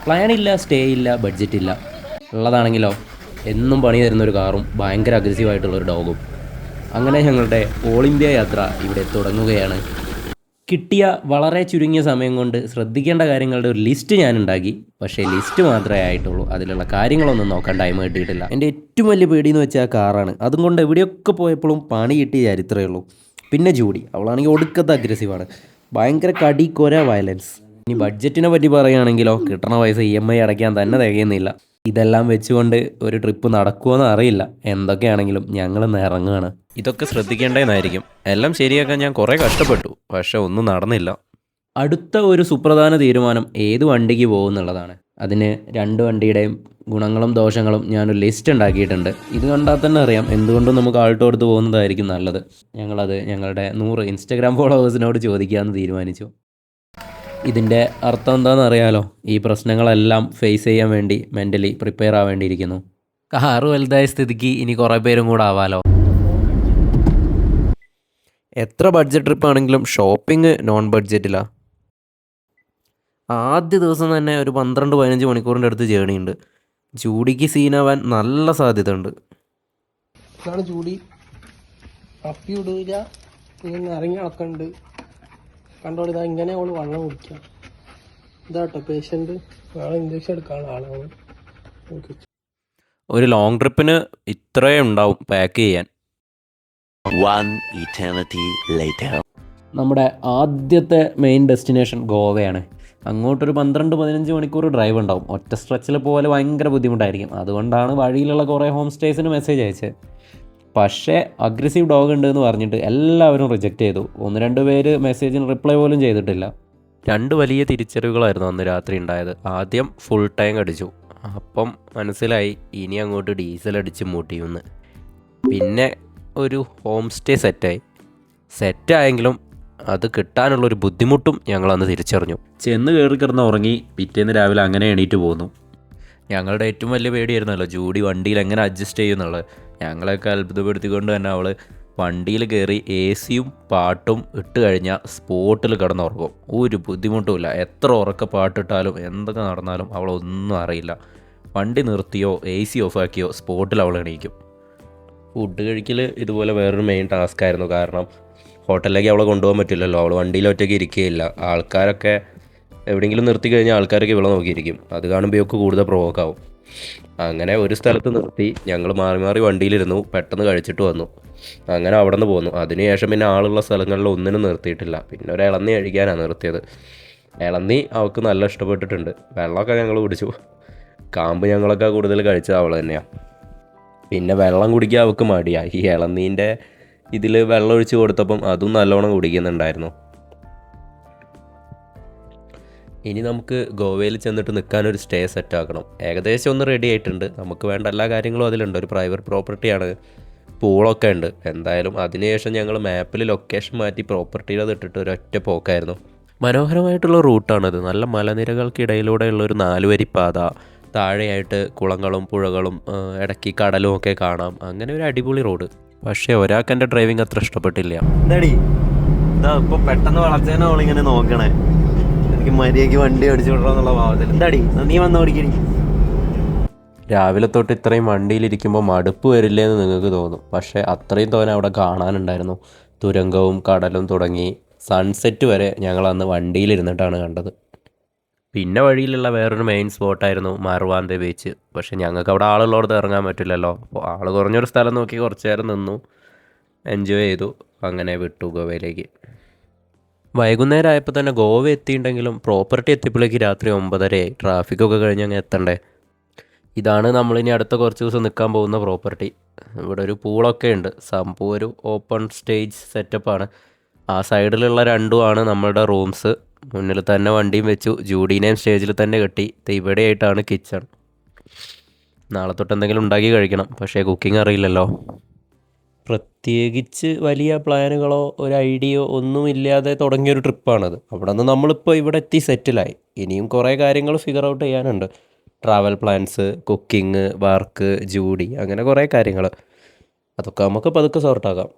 പ്ലാനില്ല, stay ഇല്ല, budget ഇല്ല. ഉള്ളതാണെങ്കിലോ എന്നും പണി തരുന്നൊരു കാറും ഭയങ്കര അഗ്രസീവായിട്ടുള്ളൊരു ഡോഗും. അങ്ങനെ ഞങ്ങളുടെ ഓൾ ഇന്ത്യ യാത്ര ഇവിടെ തുടങ്ങുകയാണ്. കിട്ടിയ വളരെ ചുരുങ്ങിയ സമയം കൊണ്ട് ശ്രദ്ധിക്കേണ്ട കാര്യങ്ങളുടെ ഒരു ലിസ്റ്റ് ഞാൻ ഉണ്ടാക്കി. പക്ഷേ ലിസ്റ്റ് മാത്രമേ ആയിട്ടുള്ളൂ, അതിലുള്ള കാര്യങ്ങളൊന്നും നോക്കാൻ ടൈം കിട്ടിയിട്ടില്ല. എൻ്റെ ഏറ്റവും വലിയ പേടിയെന്ന് വെച്ചാൽ കാറാണ്. അതും കൊണ്ട് എവിടെയൊക്കെ പോയപ്പോഴും പണി കിട്ടിയ ചരിത്രമേ ഉള്ളൂ. പിന്നെ ജൂഡി, അവളാണെങ്കിൽ ഒടുക്കത്തെ അഗ്രസീവാണ്, ഭയങ്കര കടി കൊര വയലൻസ്. ഇനി ബഡ്ജറ്റിനെ പറ്റി പറയുകയാണെങ്കിലോ കിട്ടണ പൈസ EMI അടയ്ക്കാൻ തന്നെ തികയുന്നില്ല. ഇതെല്ലാം വെച്ചുകൊണ്ട് ഒരു ട്രിപ്പ് നടക്കുമോയെന്ന് അറിയില്ല. എന്തൊക്കെയാണെങ്കിലും ഞങ്ങളിന്ന് ഇറങ്ങുകയാണ്. ഇതൊക്കെ ശ്രദ്ധിക്കേണ്ടതെന്നായിരിക്കും. എല്ലാം ശരിയാക്കാൻ ഞാൻ കുറേ കഷ്ടപ്പെട്ടു, പക്ഷെ ഒന്നും നടന്നില്ല. അടുത്ത ഒരു സുപ്രധാന തീരുമാനം ഏത് വണ്ടിക്ക് പോകുമെന്നുള്ളതാണ്. അതിന് രണ്ട് വണ്ടിയുടെയും ഗുണങ്ങളും ദോഷങ്ങളും ഞാനൊരു ലിസ്റ്റ് ഉണ്ടാക്കിയിട്ടുണ്ട്. ഇത് കണ്ടാൽ തന്നെ അറിയാം എന്തുകൊണ്ടും നമുക്ക് ആൾട്ടോ എടുത്ത് പോകുന്നതായിരിക്കും നല്ലത്. ഞങ്ങളത് ഞങ്ങളുടെ 100 ഇൻസ്റ്റഗ്രാം ഫോളോവേഴ്സിനോട് ചോദിക്കാമെന്ന് തീരുമാനിച്ചു. ഇതിൻ്റെ അർത്ഥം എന്താണെന്ന് അറിയാലോ, ഈ പ്രശ്നങ്ങളെല്ലാം ഫേസ് ചെയ്യാൻ വേണ്ടി മെൻ്റലി പ്രിപ്പയർ ആവേണ്ടിയിരിക്കുന്നു. കാറ് വലുതായ സ്ഥിതിക്ക് ഇനി കുറേ പേരും കൂടെ ആവാലോ. എത്ര ബഡ്ജറ്റ് ട്രിപ്പ് ആണെങ്കിലും ഷോപ്പിംഗ് നോൺ ബഡ്ജറ്റിലാണ്. ആദ്യ ദിവസം തന്നെ ഒരു 12-15 മണിക്കൂറിൻ്റെ അടുത്ത് ജേണി ഉണ്ട്. ജൂഡിക്ക് സീനാവാൻ നല്ല സാധ്യത ഉണ്ട്. ജൂഡി അപ്പി ഇടൂല, പിന്നെ ഇറങ്ങി നടക്കുന്നുണ്ട്. കണ്ടോളി, ഇതാ ഇങ്ങനെ അവള് വെള്ളം കുടിക്കാം. ഇതാട്ടോ പേഷ്യൻ്റ്, നാളെ ഇഞ്ചക്ഷൻ എടുക്കാനുള്ള ആളാണ്. ഒരു ലോങ് ട്രിപ്പിന് ഇത്രയും ഉണ്ടാവും പാക്ക് ചെയ്യാൻ. നമ്മുടെ ആദ്യത്തെ മെയിൻ ഡെസ്റ്റിനേഷൻ ഗോവയാണ്. അങ്ങോട്ടൊരു 12-15 മണിക്കൂർ ഡ്രൈവ് ഉണ്ടാവും. ഒറ്റ സ്ട്രെച്ചിൽ പോലെ ഭയങ്കര ബുദ്ധിമുട്ടായിരിക്കും. അതുകൊണ്ടാണ് വഴിയിലുള്ള കുറേ ഹോം സ്റ്റേസിന് മെസ്സേജ് അയച്ചത്. പക്ഷേ അഗ്രസീവ് ഡോഗ് ഉണ്ട് എന്ന് പറഞ്ഞിട്ട് എല്ലാവരും റിജക്റ്റ് ചെയ്തു. 1-2 പേര് മെസ്സേജിന് റിപ്ലൈ പോലും ചെയ്തിട്ടില്ല. 2 വലിയ തിരിച്ചറിവുകളായിരുന്നു അന്ന് രാത്രി ഉണ്ടായത്. ആദ്യം ഫുൾ ടാങ്ക് അടിച്ചു. അപ്പം മനസ്സിലായി ഇനി അങ്ങോട്ട് ഡീസൽ അടിച്ച് മൂട്ടിയുമെന്ന്. പിന്നെ ഒരു ഹോം സ്റ്റേ സെറ്റായെങ്കിലും അത് കിട്ടാനുള്ളൊരു ബുദ്ധിമുട്ടും ഞങ്ങളന്ന് തിരിച്ചറിഞ്ഞു. ചെന്ന് കയറി കിടന്ന് ഉറങ്ങി. പിറ്റേന്ന് രാവിലെ അങ്ങനെ എണീറ്റ് പോന്നു. ഞങ്ങളുടെ ഏറ്റവും വലിയ പേടിയായിരുന്നല്ലോ ജൂഡി വണ്ടിയിൽ എങ്ങനെ അഡ്ജസ്റ്റ് ചെയ്യുന്നുള്ളത്. ഞങ്ങളെയൊക്കെ അത്ഭുതപ്പെടുത്തിക്കൊണ്ട് തന്നെ അവൾ വണ്ടിയിൽ കയറി AC-യും പാട്ടും ഇട്ട് കഴിഞ്ഞാൽ സ്പോട്ടിൽ കിടന്നുറങ്ങും. ഒരു ബുദ്ധിമുട്ടുമില്ല. എത്ര ഉറക്ക പാട്ടിട്ടാലും എന്തൊക്കെ നടന്നാലും അവളൊന്നും അറിയില്ല. വണ്ടി നിർത്തിയോ AC ഓഫാക്കിയോ സ്പോട്ടിൽ അവൾ എണീക്കും. ഫുഡ് കഴിക്കൽ ഇതുപോലെ വേറൊരു മെയിൻ ടാസ്ക് ആയിരുന്നു. കാരണം ഹോട്ടലിലേക്ക് അവളെ കൊണ്ടുപോകാൻ പറ്റില്ലല്ലോ. അവൾ വണ്ടിയിൽ ഒറ്റയ്ക്ക് ഇരിക്കുകയില്ല. ആൾക്കാരൊക്കെ എവിടെയെങ്കിലും നിർത്തി കഴിഞ്ഞാൽ ആൾക്കാരൊക്കെ ഇവളെ നോക്കിയിരിക്കും. അത് കാണുമ്പോൾ ഇവൾക്ക് കൂടുതൽ പ്രൊവോക്കാവും. അങ്ങനെ ഒരു സ്ഥലത്ത് നിർത്തി ഞങ്ങൾ മാറി മാറി വണ്ടിയിലിരുന്നു. പെട്ടെന്ന് കഴിച്ചിട്ട് വന്നു. അങ്ങനെ അവിടെ നിന്ന് പോന്നു. അതിനുശേഷം പിന്നെ ആളുള്ള സ്ഥലങ്ങളിൽ ഒന്നിനും നിർത്തിയിട്ടില്ല. പിന്നെ ഒരു ഇളന്നി കഴിക്കാനാണ് നിർത്തിയത്. ഇളന്നി അവൾക്ക് നല്ല ഇഷ്ടപ്പെട്ടിട്ടുണ്ട്. വെള്ളമൊക്കെ ഞങ്ങൾ കുടിച്ചു. കാമ്പ് ഞങ്ങളൊക്കെ കൂടുതൽ കഴിച്ചത് അവൾ തന്നെയാണ്. പിന്നെ വെള്ളം കുടിക്കാൻ അവൾക്ക് മടിയാണ്. ഈ ഇളനീൻ്റെ ഇതിൽ വെള്ളം ഒഴിച്ച് കൊടുത്തപ്പം അതും നല്ലോണം കുടിക്കുന്നുണ്ടായിരുന്നു. ഇനി നമുക്ക് ഗോവയിൽ ചെന്നിട്ട് നിൽക്കാനൊരു സ്റ്റേ സെറ്റാക്കണം. ഏകദേശം ഒന്ന് റെഡി ആയിട്ടുണ്ട്. നമുക്ക് വേണ്ട എല്ലാ കാര്യങ്ങളും അതിലുണ്ട്. ഒരു പ്രൈവറ്റ് പ്രോപ്പർട്ടിയാണ്, പൂളൊക്കെ ഉണ്ട്. എന്തായാലും അതിനുശേഷം ഞങ്ങൾ മാപ്പിൽ ലൊക്കേഷൻ മാറ്റി പ്രോപ്പർട്ടിയിൽ അത് ഇട്ടിട്ട് ഒരൊറ്റ പോക്കായിരുന്നു. മനോഹരമായിട്ടുള്ള റൂട്ടാണത്. നല്ല മലനിരകൾക്കിടയിലൂടെയുള്ള ഒരു 4 വരി പാത. താഴെയായിട്ട് കുളങ്ങളും പുഴകളും ഇടയ്ക്ക് കടലും ഒക്കെ കാണാം. അങ്ങനെ ഒരു അടിപൊളി റോഡ്. പക്ഷേ ഒരാൾക്ക് എൻ്റെ ഡ്രൈവിംഗ് അത്ര ഇഷ്ടപ്പെട്ടില്ല. എന്താടി ഇതാ ഇപ്പോൾ പെട്ടെന്ന് വളർച്ചേനെ അവളിങ്ങനെ നോക്കണേ. എനിക്ക് മര്യാദയ്ക്ക് വണ്ടി ഓടിച്ചു വിടണമെന്നുള്ള ഭാവത്തിൽ. എന്താടി നീ വന്ന് ഓടിക്കടി. രാവിലെ തൊട്ട് ഇത്രയും വണ്ടിയിലിരിക്കുമ്പോൾ മടുപ്പ് വരില്ലേ എന്ന് നിങ്ങൾക്ക് തോന്നും. പക്ഷേ അത്രയും തോനെ അവിടെ കാണാനുണ്ടായിരുന്നു. തുരങ്കവും കടലും തുടങ്ങി സൺസെറ്റ് വരെ ഞങ്ങൾ അന്ന് വണ്ടിയിലിരുന്നിട്ടാണ് കണ്ടത്. പിന്നെ വഴിയിലുള്ള വേറൊരു മെയിൻ സ്പോട്ടായിരുന്നു മറുവാന്തെ ബീച്ച്. പക്ഷേ ഞങ്ങൾക്ക് അവിടെ ആളുള്ളോടത്ത് ഇറങ്ങാൻ പറ്റില്ലല്ലോ. അപ്പോൾ ആൾ കുറഞ്ഞൊരു സ്ഥലം നോക്കി കുറച്ച് നേരം നിന്നു, എൻജോയ് ചെയ്തു. അങ്ങനെ വിട്ടു ഗോവയിലേക്ക്. വൈകുന്നേരം ആയപ്പോൾ തന്നെ ഗോവ എത്തിയിട്ടുണ്ടെങ്കിലും പ്രോപ്പർട്ടി എത്തിയപ്പോഴേക്ക് രാത്രി 9:30 ട്രാഫിക്കൊക്കെ കഴിഞ്ഞ് അങ്ങ് എത്തണ്ടേ. ഇതാണ് നമ്മളിനി അടുത്ത കുറച്ച് ദിവസം നിൽക്കാൻ പോകുന്ന പ്രോപ്പർട്ടി. ഇവിടെ ഒരു പൂളൊക്കെ ഉണ്ട്. സംഭവം ഒരു ഓപ്പൺ സ്റ്റേജ് സെറ്റപ്പാണ്. ആ സൈഡിലുള്ള രണ്ടുമാണ് നമ്മളുടെ റൂംസ്. മുന്നിൽ തന്നെ വണ്ടിയും വെച്ചു. ജൂഡീനെയും സ്റ്റേജിൽ തന്നെ കെട്ടി. ഇവിടെയായിട്ടാണ് കിച്ചൺ. നാളെ തൊട്ട് എന്തെങ്കിലും ഉണ്ടാക്കി കഴിക്കണം. പക്ഷേ കുക്കിംഗ് അറിയില്ലല്ലോ. പ്രത്യേകിച്ച് വലിയ പ്ലാനുകളോ ഒരു ഐഡിയയോ ഒന്നുമില്ലാതെ തുടങ്ങിയൊരു ട്രിപ്പാണത്. അവിടെ നിന്ന് നമ്മളിപ്പോൾ ഇവിടെ എത്തി സെറ്റിലായി. ഇനിയും കുറേ കാര്യങ്ങൾ ഫിഗർ ഔട്ട് ചെയ്യാനുണ്ട്. Travel plans, cooking, work, Judy, അങ്ങനെ കുറേ കാര്യങ്ങൾ. അതൊക്കെ നമുക്ക് പതുക്കെ സോർട്ടാക്കാം.